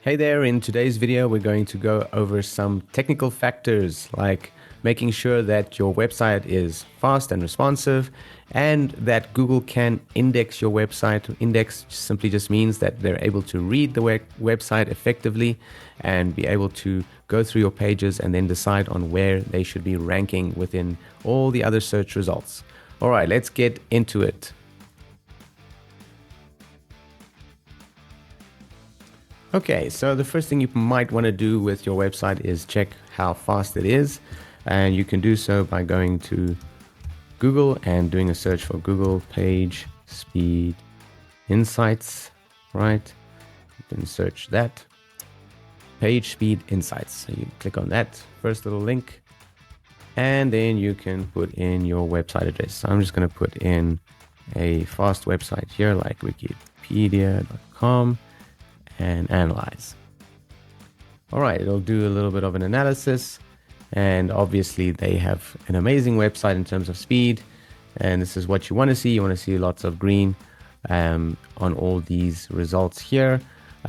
Hey there, in today's video we're going to go over some technical factors like making sure that your website is fast and responsive and that Google can index your website. Index simply just means that they're able to read the website effectively and be able to go through your pages and then decide on where they should be ranking within all the other search results. All right, let's get into it. Okay, so the first thing you might want to do with your website is check how fast it is. And you can do so by going to Google and doing a search for Google Page Speed Insights, right? You can search that. Page Speed Insights. So you click on that first little link and then you can put in your website address. So I'm just going to put in a fast website here like wikipedia.com. and analyze. All right, it'll do a little bit of an analysis, and obviously they have an amazing website in terms of speed, and this is what you want to see. You want to see lots of green on all these results here.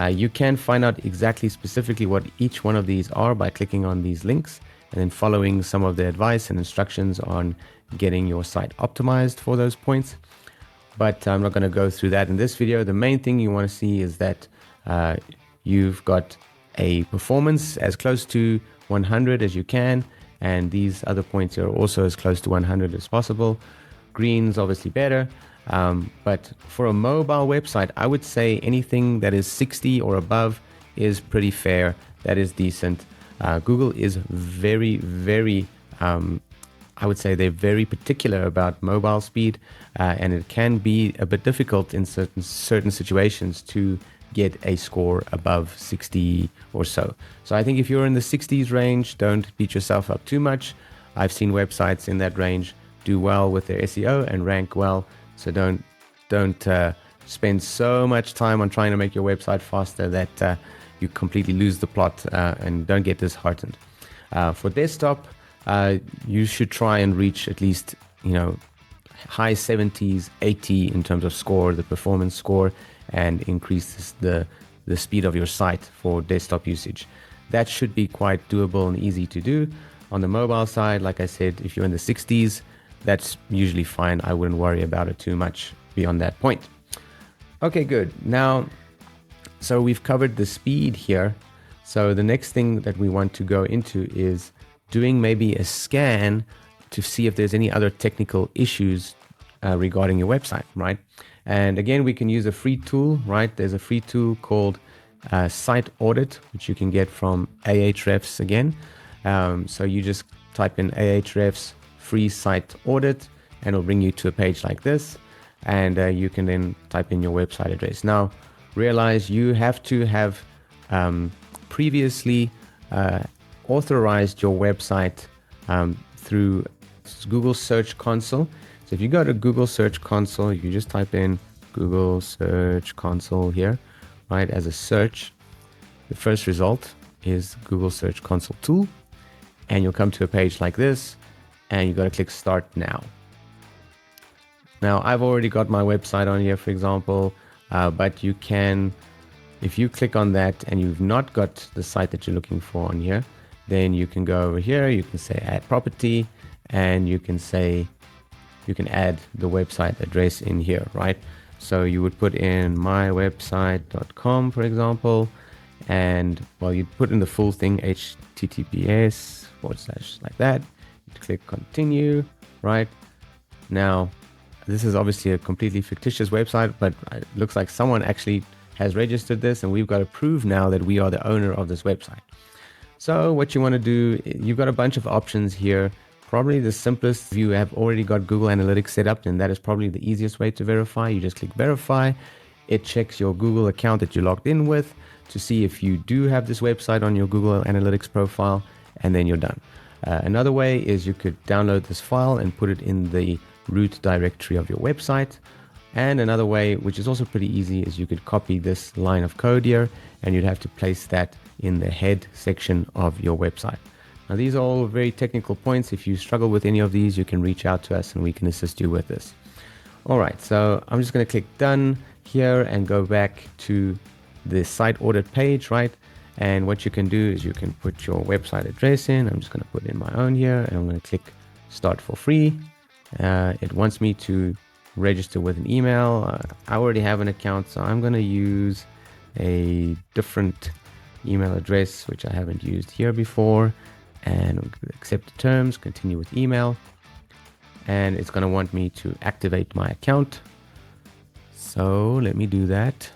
You can find out exactly specifically what each one of these are by clicking on these links and then following some of the advice and instructions on getting your site optimized for those points. But I'm not going to go through that in this video. The main thing you want to see is that you've got a performance as close to 100 as you can, and these other points are also as close to 100 as possible. Green's obviously better, but for a mobile website, I would say anything that is 60 or above is pretty fair. That is decent. Google is very I would say they're very particular about mobile speed, and it can be a bit difficult in certain situations to get a score above 60 or so. So I think if you're in the 60s range, don't beat yourself up too much. I've seen websites in that range do well with their SEO and rank well. So don't spend so much time on trying to make your website faster that you completely lose the plot and don't get disheartened. For desktop, you should try and reach at least, high 70s, 80 in terms of score, the performance score, and increase the speed of your site for desktop usage. That should be quite doable and easy to do. On the mobile side, like I said, if you're in the 60s, that's usually fine. I wouldn't worry about it too much beyond that point. Okay, good. Now, so we've covered the speed here. So the next thing that we want to go into is doing maybe a scan to see if there's any other technical issues regarding your website, right? And again, we can use a free tool, right? There's a free tool called Site Audit, which you can get from Ahrefs again. So you just type in Ahrefs free site audit and it'll bring you to a page like this. And you can then type in your website address. Now, realize you have to have previously authorized your website through Google Search Console. So if you go to Google Search Console, you just type in Google Search Console here, right, as a search. The first result is Google Search Console tool, and you'll come to a page like this, and you got to click Start Now. Now, I've already got my website on here, for example, but you can, if you click on that and you've not got the site that you're looking for on here, then you can go over here, you can say add property, and you can say, you can add the website address in here, right? So you would put in mywebsite.com, for example, and well, you'd put in the full thing, https / like that. You'd click continue, right? Now, this is obviously a completely fictitious website, but it looks like someone actually has registered this, and we've got to prove now that we are the owner of this website. So what you want to do, you've got a bunch of options here. Probably the simplest, if you have already got Google Analytics set up, then that is probably the easiest way to verify. You just click verify. It checks your Google account that you logged in with to see if you do have this website on your Google Analytics profile, and then you're done. Another way is you could download this file and put it in the root directory of your website. And another way, which is also pretty easy, is you could copy this line of code here, and you'd have to place that in the head section of your website. Now, these are all very technical points. If you struggle with any of these, you can reach out to us and we can assist you with this. All right, so I'm just going to click done here and go back to the site audit page, right? And what you can do is you can put your website address in. I'm just going to put in my own here, and I'm going to click start for free. It wants me to register with an email. I already have an account, so I'm going to use a different email address which I haven't used here before, and accept the terms, continue with email, and it's going to want me to activate my account. So let me do that.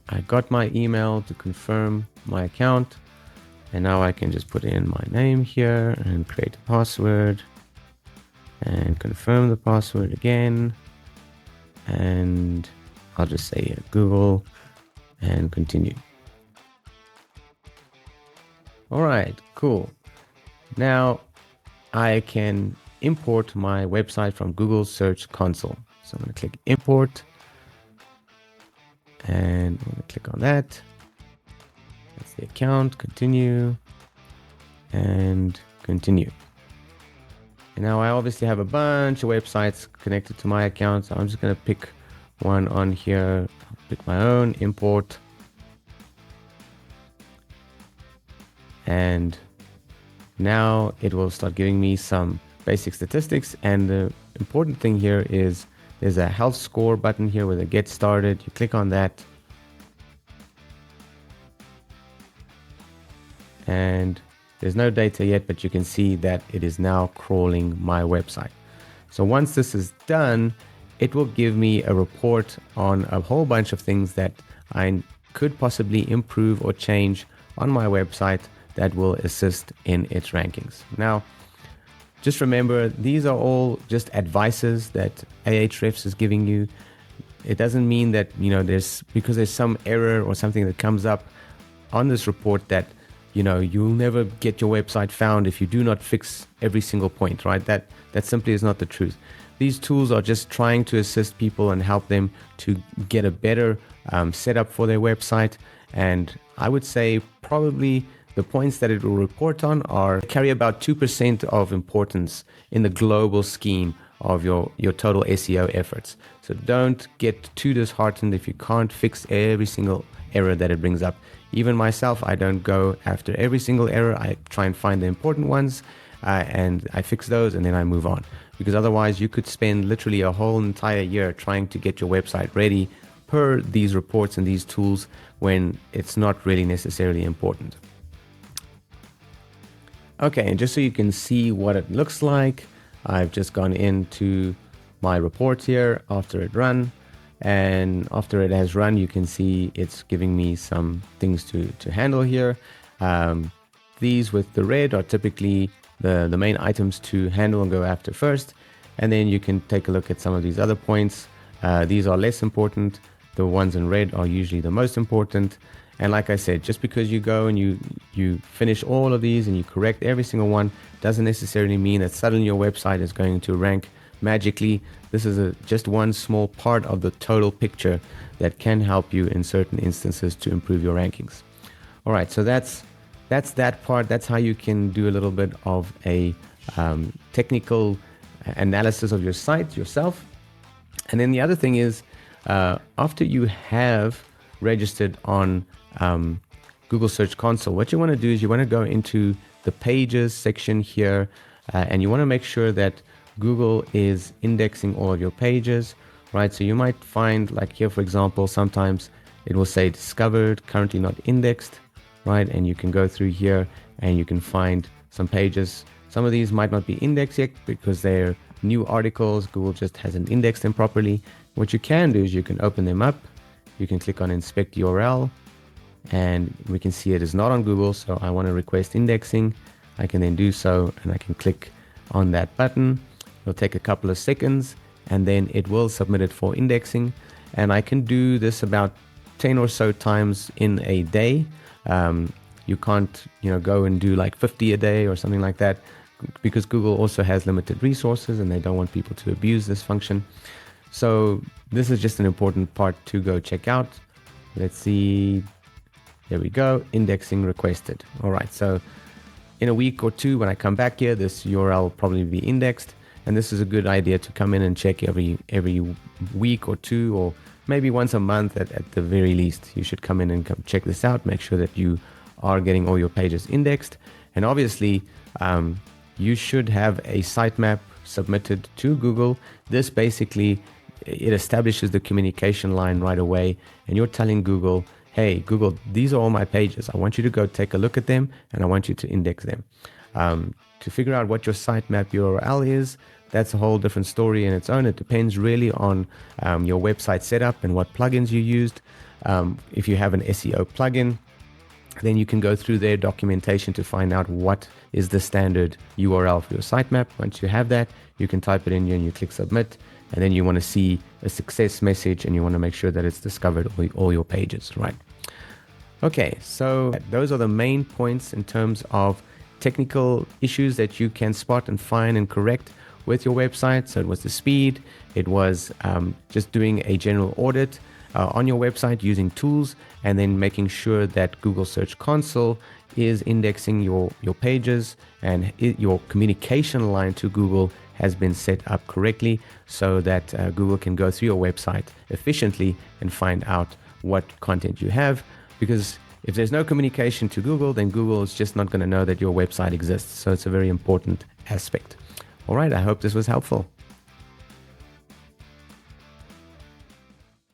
I got my email to confirm my account, and now I can just put in my name here and create a password and confirm the password again, and I'll just say Google and continue. All right, cool. Now I can import my website from Google Search Console. So I'm going to click import, and I'm going to click on that. That's the account, continue, and continue. And now I obviously have a bunch of websites connected to my account, so I'm just going to pick one on here. I'll pick my own, import, and now it will start giving me some basic statistics. And the important thing here is there's a health score button here with a get started. You click on that, and there's no data yet, but you can see that it is now crawling my website. So once this is done, it will give me a report on a whole bunch of things that I could possibly improve or change on my website that will assist in its rankings. Now, just remember, these are all just advices that Ahrefs is giving you. It doesn't mean that, because there's some error or something that comes up on this report that, you'll never get your website found if you do not fix every single point, right? That simply is not the truth. These tools are just trying to assist people and help them to get a better setup for their website. And I would say probably the points that it will report on carry about 2% of importance in the global scheme of your total SEO efforts. So don't get too disheartened if you can't fix every single error that it brings up. Even myself, I don't go after every single error. I try and find the important ones, and I fix those, and then I move on. Because otherwise you could spend literally a whole entire year trying to get your website ready per these reports and these tools when it's not really necessarily important. Okay, and just so you can see what it looks like, I've just gone into my report here after it run. And after it has run, you can see it's giving me some things to handle here. These with the red are typically the main items to handle and go after first. And then you can take a look at some of these other points. These are less important. The ones in red are usually the most important. And like I said, just because you go and you finish all of these and you correct every single one doesn't necessarily mean that suddenly your website is going to rank magically. This is just one small part of the total picture that can help you in certain instances to improve your rankings. All right, so that's that part. That's how you can do a little bit of a technical analysis of your site yourself. And then the other thing is, after you have registered on Google Search Console, what you want to do is you want to go into the pages section here, and you want to make sure that Google is indexing all of your pages, right? So you might find, like here, for example, sometimes it will say discovered, currently not indexed, right? And you can go through here and you can find some pages. Some of these might not be indexed yet because they're new articles. Google just hasn't indexed them properly. What you can do is you can open them up. You can click on inspect URL, and we can see it is not on Google. So I want to request indexing. I can then do so, and I can click on that button. It'll take a couple of seconds, and then it will submit it for indexing. And I can do this about 10 or so times in a day. You can't, go and do like 50 a day or something like that, because Google also has limited resources and they don't want people to abuse this function. So this is just an important part to go check out. Let's see. There we go. Indexing requested. All right. So in a week or two, when I come back here, this URL will probably be indexed. And this is a good idea to come in and check every week or two, or maybe once a month at the very least. You should come in and check this out. Make sure that you are getting all your pages indexed. And obviously, you should have a sitemap submitted to Google. This basically, it establishes the communication line right away, and you're telling Google, hey, Google, these are all my pages. I want you to go take a look at them, and I want you to index them. To figure out what your sitemap URL is, that's a whole different story in its own. It depends really on your website setup and what plugins you used. If you have an SEO plugin, then you can go through their documentation to find out what is the standard URL for your sitemap. Once you have that, you can type it in here and you click submit, and then you want to see a success message and you want to make sure that it's discovered all your pages, right? Okay, so those are the main points in terms of technical issues that you can spot and find and correct with your website. So it was the speed, it was just doing a general audit on your website using tools, and then making sure that Google Search Console is indexing your pages, and your communication line to Google has been set up correctly so that Google can go through your website efficiently and find out what content you have. Because if there's no communication to Google, then Google is just not going to know that your website exists. So it's a very important aspect. All right, I hope this was helpful.